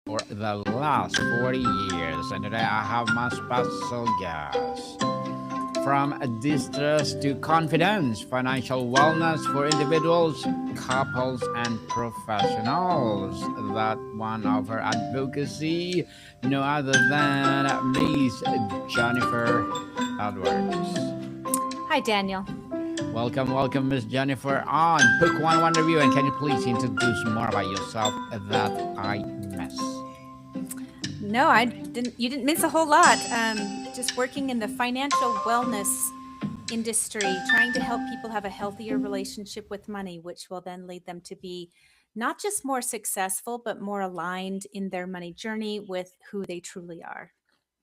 for the last 40 years. And today I have my special guest. From distress to confidence, financial wellness for individuals, couples, and professionals. That one of her advocacy, no other than Miss Jennifer Edwards. Hi, Daniel. Welcome, Miss Jennifer, on Book 101 Review. And can you please introduce more about yourself that I miss? No, I didn't. You didn't miss a whole lot. Just working in the financial wellness industry, trying to help people have a healthier relationship with money, which will then lead them to be not just more successful, but more aligned in their money journey with who they truly are.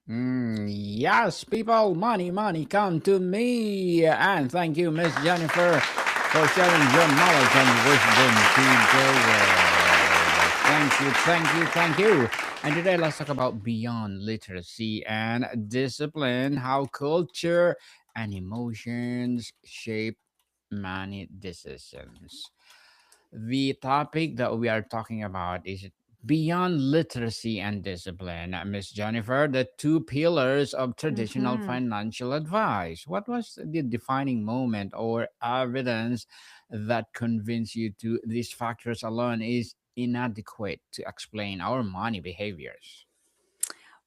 Yes, people, money, come to me. And thank you, Miss Jennifer, for sharing your knowledge and wisdom to the world. Thank you. And today, let's talk about beyond literacy and discipline, how culture and emotions shape money decisions. The topic that we are talking about is beyond literacy and discipline. Miss Jennifer, the two pillars of traditional Hmm. financial advice. What was the defining moment or evidence that convinced you to these factors alone is inadequate to explain our money behaviors?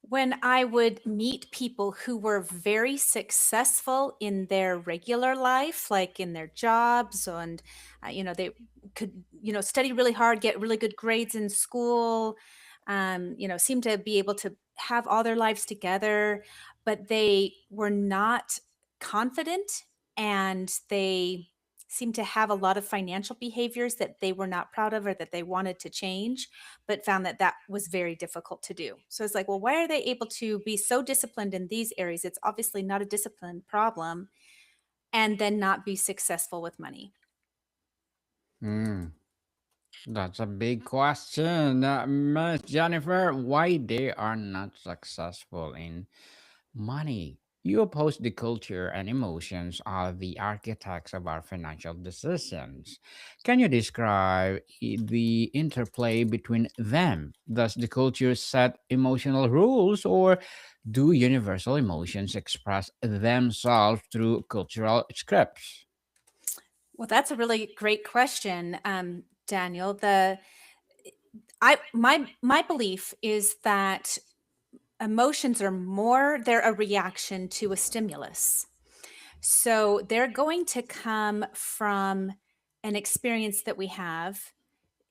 When I would meet people who were very successful in their regular life, like in their jobs, and they could study really hard, get really good grades in school, seem to be able to have all their lives together, but they were not confident, and they seemed to have a lot of financial behaviors that they were not proud of or that they wanted to change, but found that that was very difficult to do. So it's like, well, why are they able to be so disciplined in these areas? It's obviously not a discipline problem, and then not be successful with money. Hmm, that's a big question. Miss Jennifer, why they are not successful in money? You oppose the culture and emotions are the architects of our financial decisions. Can you describe the interplay between them? Does the culture set emotional rules, or do universal emotions express themselves through cultural scripts? Well, that's a really great question, Daniel. My belief is that emotions are more, they're a reaction to a stimulus. So they're going to come from an experience that we have,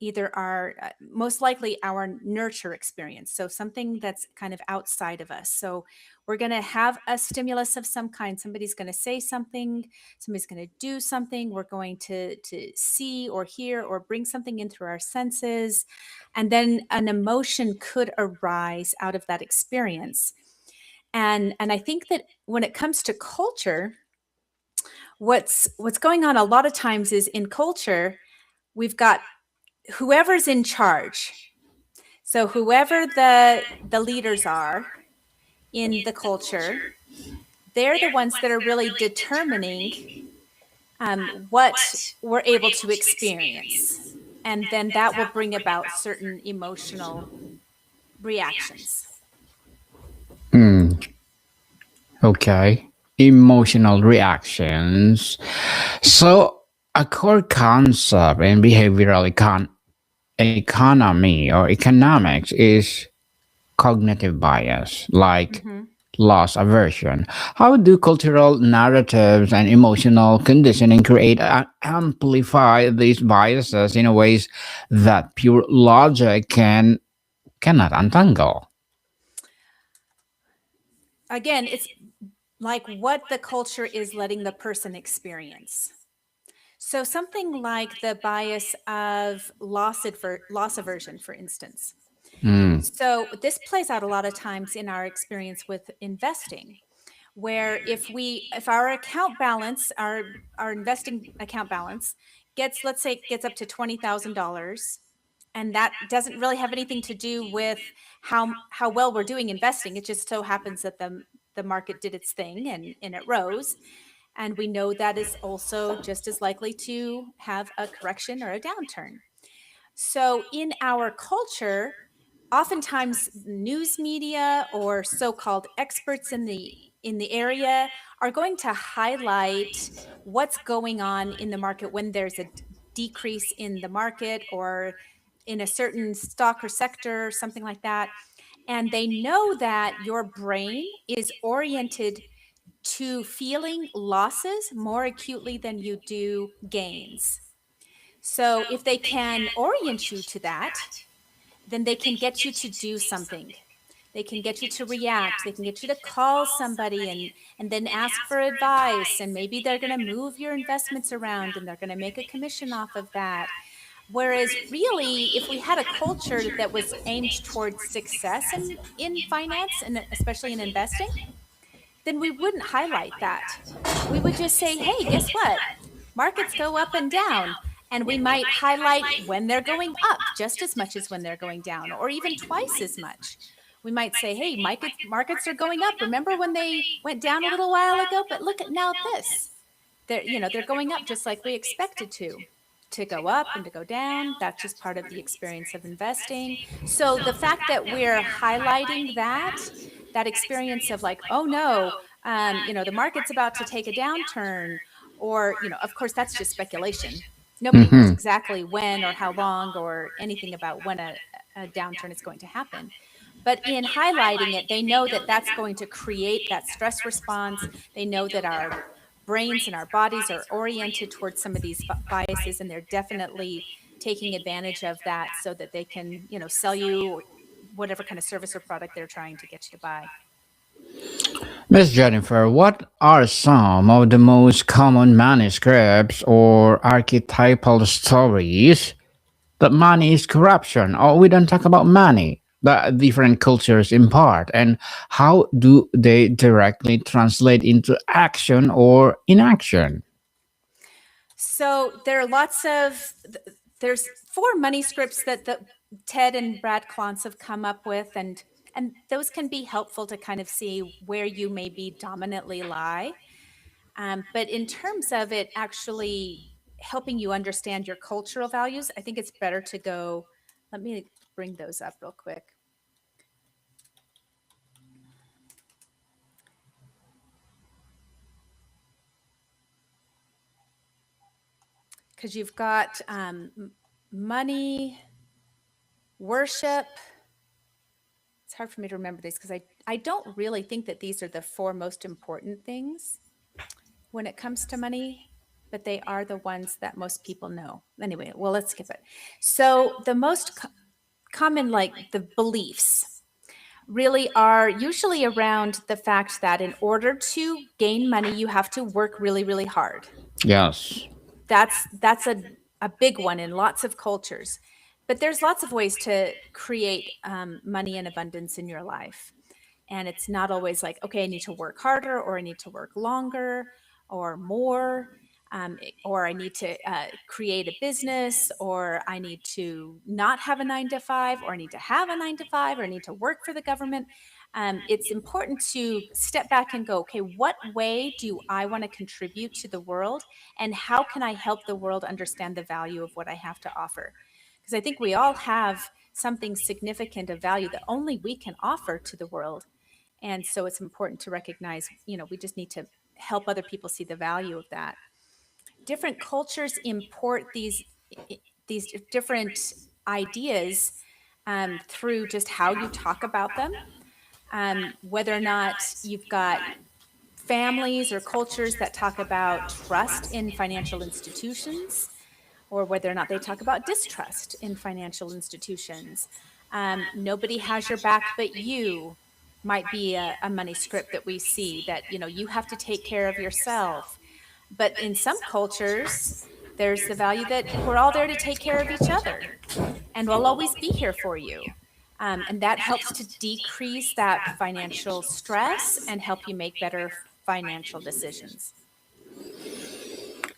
either our most likely our nurture experience, so something that's kind of outside of us. So we're going to have a stimulus of some kind. Somebody's going to say something, somebody's going to do something, we're going to see or hear or bring something in through our senses, and then an emotion could arise out of that experience. And I think that when it comes to culture, what's going on a lot of times is in culture, we've got whoever's in charge. So whoever the leaders are in the culture, they're the ones that are really determining what we're able to experience, and then that will bring about certain emotional reactions. Hmm, okay. Emotional reactions. So, a core concept in behavioral economy or economics is cognitive bias, like Hmm. loss aversion. How do cultural narratives and emotional conditioning create and amplify these biases in ways that pure logic cannot untangle? Again, it's like what the culture is letting the person experience. So something like the bias of loss aversion, for instance. Mm, So this plays out a lot of times in our experience with investing, where if our account balance, our investing account balance gets, let's say it gets up to $20,000, and that doesn't really have anything to do with how well we're doing investing. It just so happens that the market did its thing, and it rose, and we know that is also just as likely to have a correction or a downturn. So in our culture, oftentimes news media or so-called experts in the area are going to highlight what's going on in the market when there's a decrease in the market or in a certain stock or sector, something like that. And they know that your brain is oriented to feeling losses more acutely than you do gains. So if they can orient you to that, then they can get you to do something. They can get you to react. They can get you to call somebody and then ask for advice. And maybe they're going to move your investments around and they're going to make a commission off of that. Whereas really, if we had a culture that was aimed towards success in finance and especially in investing, then we wouldn't highlight that. We would just say, hey, guess what? Markets go up and down. And we might highlight when they're going up just as much as when they're going down, or even twice as much. We might say, hey, markets are going up. Remember when they went down a little while ago? But look at now this. They're going up just like we expected to go up and to go down. That's just part of the experience of investing. So the fact that we're highlighting that experience of like, oh no, the market's about to take a downturn, or, of course, that's just speculation. Nobody knows exactly when or how long or anything about when a downturn is going to happen. But in highlighting it, they know that that's going to create that stress response. They know that our brains and our bodies are oriented towards some of these biases, and they're definitely taking advantage of that so that they can, sell you whatever kind of service or product they're trying to get you to buy. Miss Jennifer, what are some of the most common manuscripts or archetypal stories that money is corruption? Or we don't talk about money, but different cultures impart, and how do they directly translate into action or inaction? So there's four money scripts that Ted and Brad Klontz have come up with, and those can be helpful to kind of see where you maybe dominantly lie. But in terms of it actually helping you understand your cultural values, I think it's better to go. Let me bring those up real quick. Because you've got money, worship. It's hard for me to remember these because I don't really think that these are the four most important things when it comes to money, but they are the ones that most people know. Anyway, well, let's skip it. So the most common, like the beliefs, really are usually around the fact that in order to gain money, you have to work really, really hard. Yes. That's a big one in lots of cultures. But there's lots of ways to create money and abundance in your life. And it's not always like, okay, I need to work harder, or I need to work longer or more, or I need to create a business, or I need to not have a 9 to 5, or I need to have a 9 to 5, or I need to work for the government. It's important to step back and go, okay, what way do I want to contribute to the world? And how can I help the world understand the value of what I have to offer? Because I think we all have something significant of value that only we can offer to the world. And so it's important to recognize, we just need to help other people see the value of that. Different cultures import these different ideas through just how you talk about them. Whether or not you've got families or cultures that talk about trust in financial institutions, or whether or not they talk about distrust in financial institutions. Nobody has your back but you might be a money script that we see, that you have to take care of yourself. But in some cultures, there's the value that we're all there to take care of each other, and we'll always be here for you. And that helps to decrease that financial stress and help you make better financial decisions.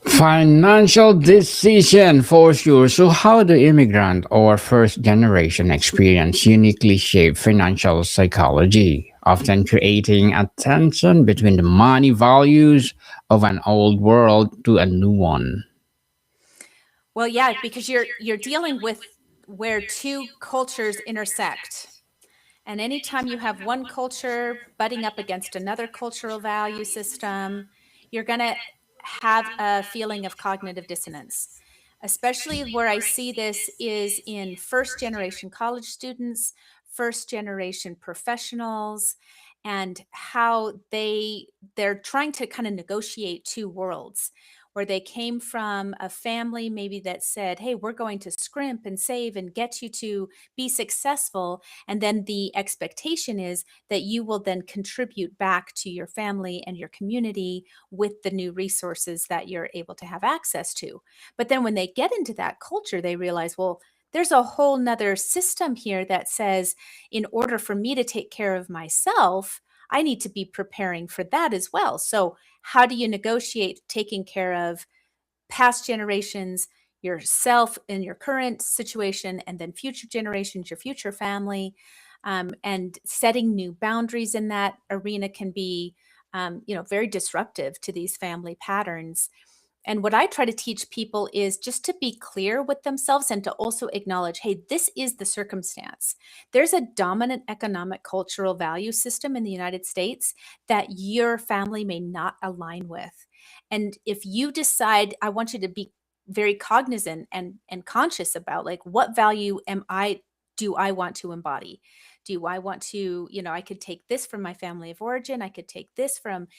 Financial decision for sure. So, how do immigrant or first generation experience uniquely shape financial psychology, often creating a tension between the money values of an old world to a new one? Well, yeah, because you're dealing with where two cultures intersect. And anytime you have one culture butting up against another cultural value system, you're going to have a feeling of cognitive dissonance. Especially where I see this is in first generation college students, first generation professionals, and how they're trying to kind of negotiate two worlds where they came from a family maybe that said, hey, we're going to scrimp and save and get you to be successful. And then the expectation is that you will then contribute back to your family and your community with the new resources that you're able to have access to. But then when they get into that culture, they realize, well, there's a whole nother system here that says, in order for me to take care of myself, I need to be preparing for that as well. So, how do you negotiate taking care of past generations, yourself in your current situation, and then future generations, your future family? And setting new boundaries in that arena can be, very disruptive to these family patterns. And what I try to teach people is just to be clear with themselves and to also acknowledge, hey, this is the circumstance. There's a dominant economic cultural value system in the United States that your family may not align with. And if you decide, I want you to be very cognizant and conscious about, like, what value am I do I want to embody? Do I want to, I could take this from my family of origin. I could take this from,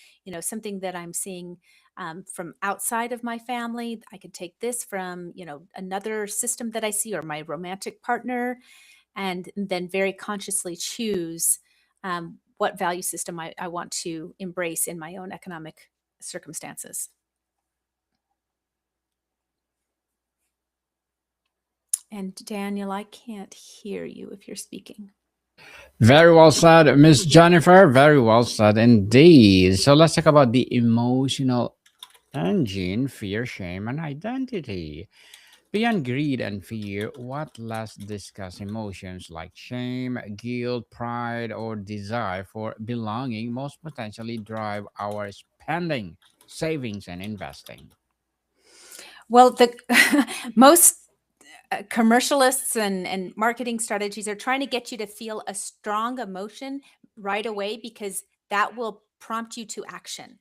something that I'm seeing from outside of my family. I could take this from, another system that I see or my romantic partner, and then very consciously choose what value system I want to embrace in my own economic circumstances. And Daniel, I can't hear you if you're speaking. Very well said, Miss Jennifer. Very well said indeed. So let's talk about the emotional engine, fear, shame, and identity. Beyond greed and fear, what let's discuss emotions like shame, guilt, pride, or desire for belonging most potentially drive our spending, savings, and investing. Well, the most commercialists and marketing strategies are trying to get you to feel a strong emotion right away because that will prompt you to action.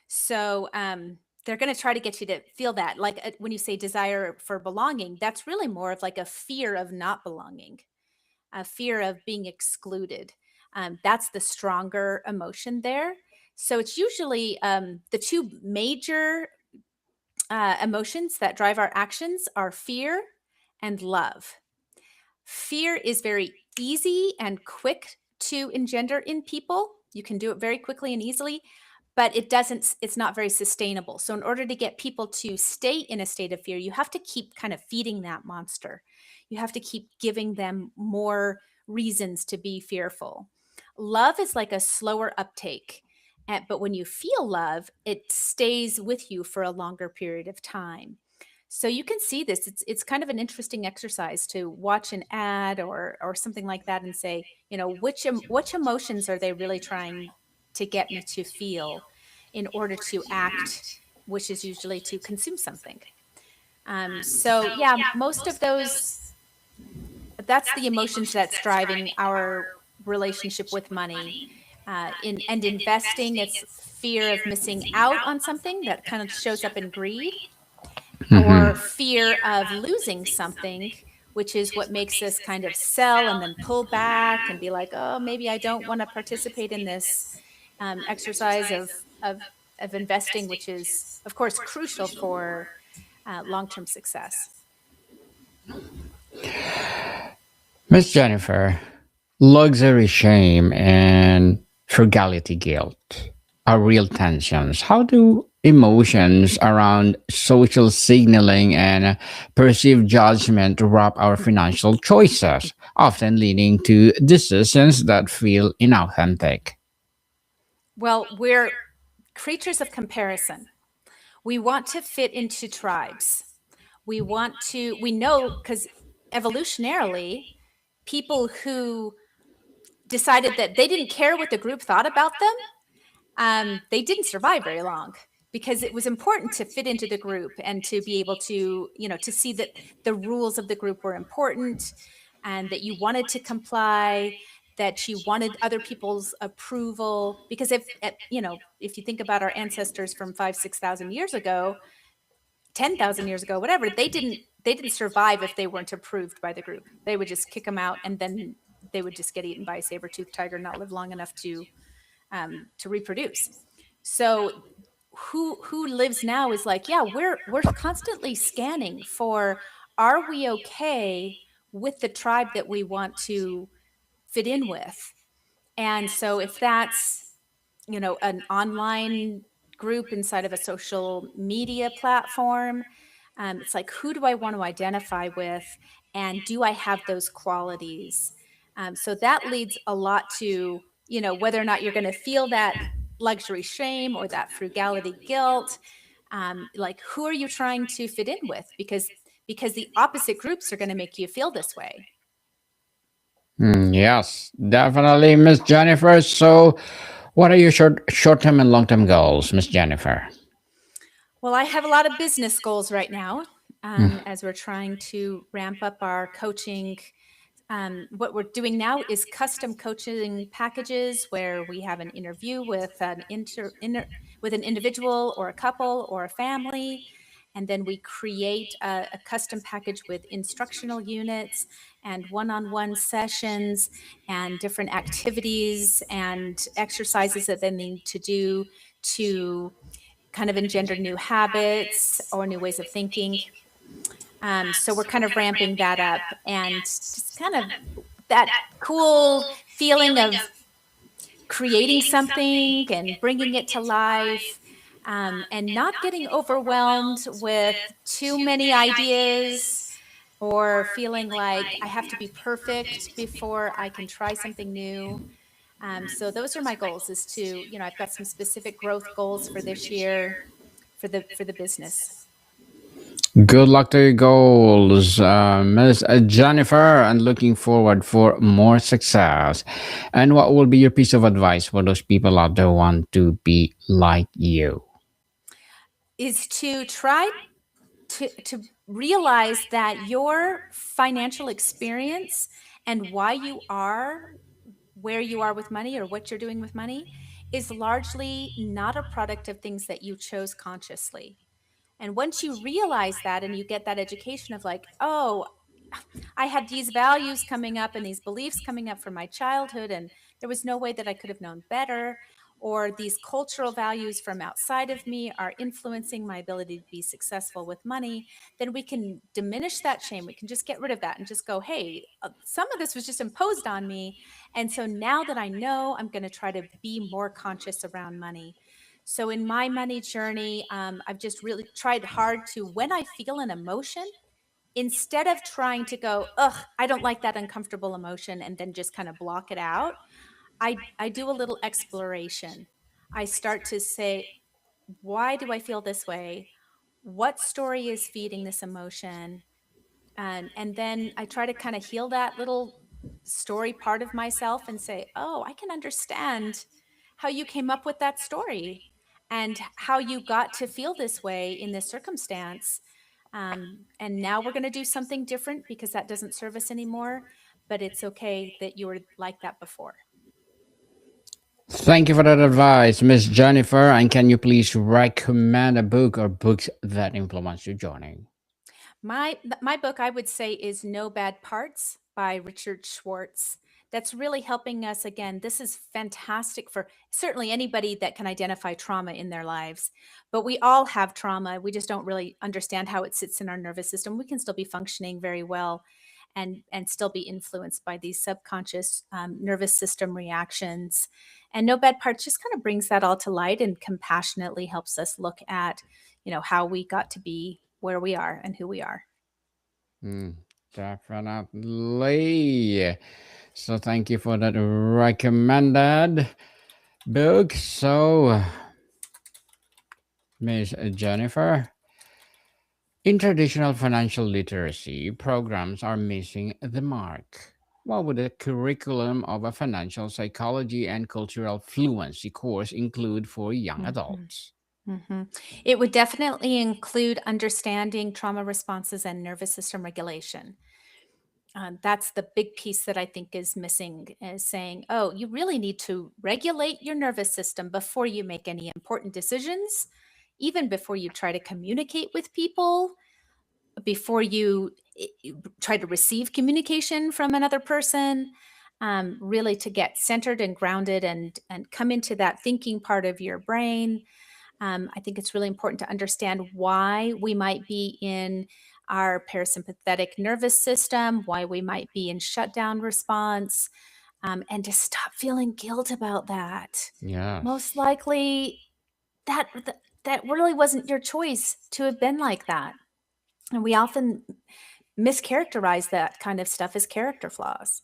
So they're going to try to get you to feel that. Like when you say desire for belonging, that's really more of like a fear of not belonging, a fear of being excluded. That's the stronger emotion there. So it's usually the two major emotions that drive our actions are fear and love. Fear is very easy and quick to engender in people. You can do it very quickly and easily, but it's not very sustainable. So, in order to get people to stay in a state of fear, you have to keep kind of feeding that monster. You have to keep giving them more reasons to be fearful. Love is like a slower uptake. But when you feel love, it stays with you for a longer period of time. So you can see this. It's kind of an interesting exercise to watch an ad or something like that and say, which emotions are they really trying to get me to feel in order to act, which is usually to consume something. So yeah, most of those, that's the emotions that's driving our relationship with money. In investing, it's fear of missing out on something that kind of shows up in greed, or Mhm. fear of losing something, which is what makes us kind of sell and then pull back and be like, oh, maybe I don't want to participate in this exercise of investing, which is, of course, crucial for long term success. Miss Jennifer, luxury shame and frugality guilt are real tensions. How do emotions around social signaling and perceived judgment wrap our financial choices, often leading to decisions that feel inauthentic? Well, we're creatures of comparison. We want to fit into tribes. We know because evolutionarily, people who decided that they didn't care what the group thought about them, they didn't survive very long because it was important to fit into the group and to be able to, to see that the rules of the group were important and that you wanted to comply. that you wanted other people's approval. Because if you think about our ancestors from 5,000-6,000 years ago, 10,000 years ago, whatever, they didn't survive if they weren't approved by the group. They would just kick them out, and then they would just get eaten by a saber-toothed tiger, not live long enough to reproduce. So who lives now is like, yeah, we're constantly scanning for, are we okay with the tribe that we want to fit in with? And so if that's, an online group inside of a social media platform, it's like, who do I want to identify with? And do I have those qualities? So that leads a lot to, whether or not you're going to feel that luxury shame or that frugality guilt. Like, who are you trying to fit in with? Because the opposite groups are going to make you feel this way. Yes, definitely, Miss Jennifer. So, what are your short-term and long-term goals, Miss Jennifer? Well, I have a lot of business goals right now, as we're trying to ramp up our coaching. What we're doing now is custom coaching packages where we have an interview with an individual or a couple or a family, and then we create a custom package with instructional units and one-on-one sessions and different activities and exercises that they need to do to kind of engender new habits or new ways of thinking. So we're kind of ramping that up, and just kind of that cool feeling of creating something and bringing it to life, and not getting overwhelmed with too many ideas or feeling like I have to be perfect before I can try something new. So those are my goals, is to, I've got some specific growth goals for this year for the business. Good luck to your goals, Miss Jennifer, and looking forward for more success. And what will be your piece of advice for those people out there who want to be like you? Is to try to realize that your financial experience and why you are where you are with money or what you're doing with money is largely not a product of things that you chose consciously. And once you realize that and you get that education of like, oh, I had these values coming up and these beliefs coming up from my childhood, and there was no way that I could have known better, or these cultural values from outside of me are influencing my ability to be successful with money, then we can diminish that shame. We can just get rid of that and just go, hey, some of this was just imposed on me. And so now that I know, I'm going to try to be more conscious around money. So in my money journey, I've just really tried hard to, when I feel an emotion, instead of trying to go, ugh, I don't like that uncomfortable emotion, and then just kind of block it out, I do a little exploration. I start to say, why do I feel this way? What story is feeding this emotion? And then I try to kind of heal that little story part of myself and say, oh, I can understand how you came up with that story and how you got to feel this way in this circumstance. And now we're going to do something different because that doesn't serve us anymore. But it's okay that you were like that before. Thank you for that advice, Miss Jennifer. And can you please recommend a book or books that influence your journey? My book, I would say, is No Bad Parts by Richard Schwartz. That's really helping us. Again, this is fantastic for certainly anybody that can identify trauma in their lives. But we all have trauma. We just don't really understand how it sits in our nervous system. We can still be functioning very well and still be influenced by these subconscious nervous system reactions. And No Bad Parts just kind of brings that all to light and compassionately helps us look at, how we got to be where we are and who we are. Mm, definitely. So thank you for that recommended book. So, Miss Jennifer, in traditional financial literacy, programs are missing the mark. What would the curriculum of a financial psychology and cultural fluency course include for young Mhm. adults? Mhm. It would definitely include understanding trauma responses and nervous system regulation. That's the big piece that I think is missing, is saying, oh, you really need to regulate your nervous system before you make any important decisions, even before you try to communicate with people, before you try to receive communication from another person. Really to get centered and grounded and come into that thinking part of your brain. I think it's really important to understand why we might be in our parasympathetic nervous system, why we might be in shutdown response, and to stop feeling guilt about that. Most Yes. likely, that really wasn't your choice to have been like that. And we often mischaracterize that kind of stuff as character flaws.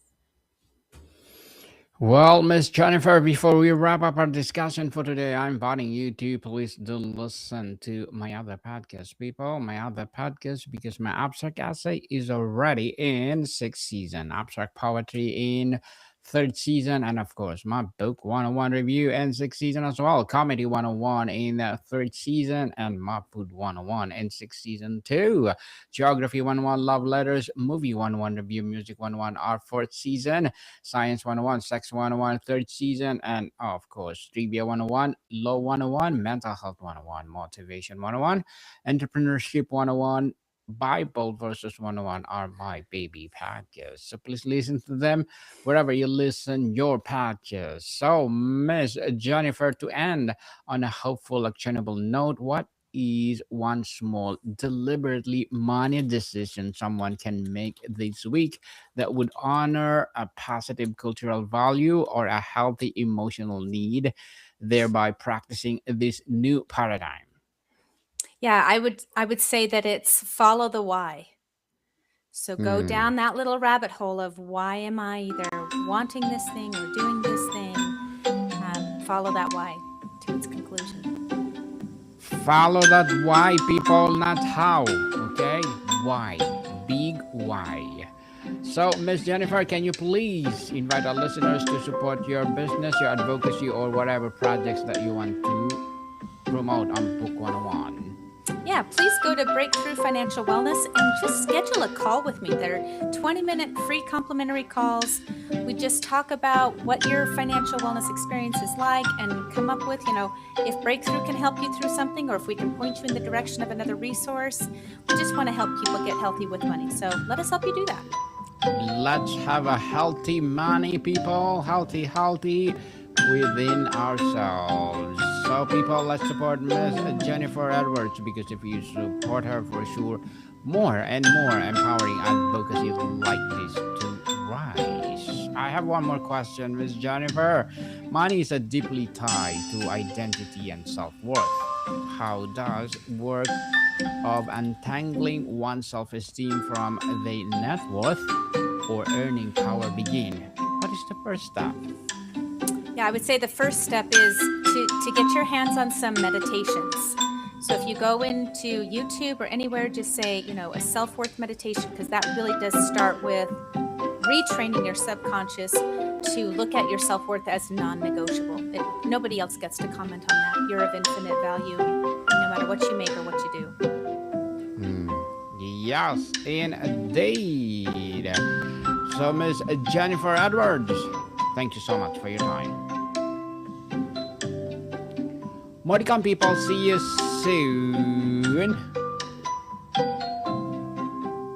Well, Miss Jennifer, before we wrap up our discussion for today, I'm inviting you to please do listen to my other podcast, people. My other podcast, because my abstract essay is already in sixth season, abstract poetry in third season, and of course, my book 101 review in sixth season as well, comedy 101 in the third season, and my food 101 in sixth season too. Geography 101, love letters, movie 101 review, music 101, our fourth season. Science 101, Sex 101, third season, and of course, Trivia 101, Law 101, Mental Health 101, Motivation 101, Entrepreneurship 101, Bible versus 101 are my baby podcasts. So please listen to them wherever you listen your podcasts. So, Miss Jennifer, to end on a hopeful, actionable note, what is one small, deliberately money decision someone can make this week that would honor a positive cultural value or a healthy emotional need, thereby practicing this new paradigm? Yeah, I would say that it's follow the why. So go Hmm. down that little rabbit hole of why am I either wanting this thing or doing this thing? Follow that why to its conclusion. Follow that why, people, not how. Okay? Why. Big why. So, Miss Jennifer, can you please invite our listeners to support your business, your advocacy, or whatever projects that you want to promote on Book 101? Yeah, please go to Breakthrough Financial Wellness and just schedule a call with me. They're 20-minute free complimentary calls. We just talk about what your financial wellness experience is like and come up with, if Breakthrough can help you through something or if we can point you in the direction of another resource. We just want to help people get healthy with money. So let us help you do that. Let's have a healthy money, people. Healthy within ourselves. So, people, let's support Miss Jennifer Edwards, because if you support her, for sure, more and more empowering advocacy like this to rise. I have one more question, Miss Jennifer. Money is a deeply tied to identity and self worth. How does work of untangling one's self esteem from the net worth or earning power begin? What is the first step? Yeah, I would say the first step is to get your hands on some meditations. So if you go into YouTube or anywhere, just say, a self-worth meditation, because that really does start with retraining your subconscious to look at your self-worth as non-negotiable. Nobody else gets to comment on that. You're of infinite value, no matter what you make or what you do. Yes, indeed. So, Miss Jennifer Edwards, thank you so much for your time. Modicon people, see you soon.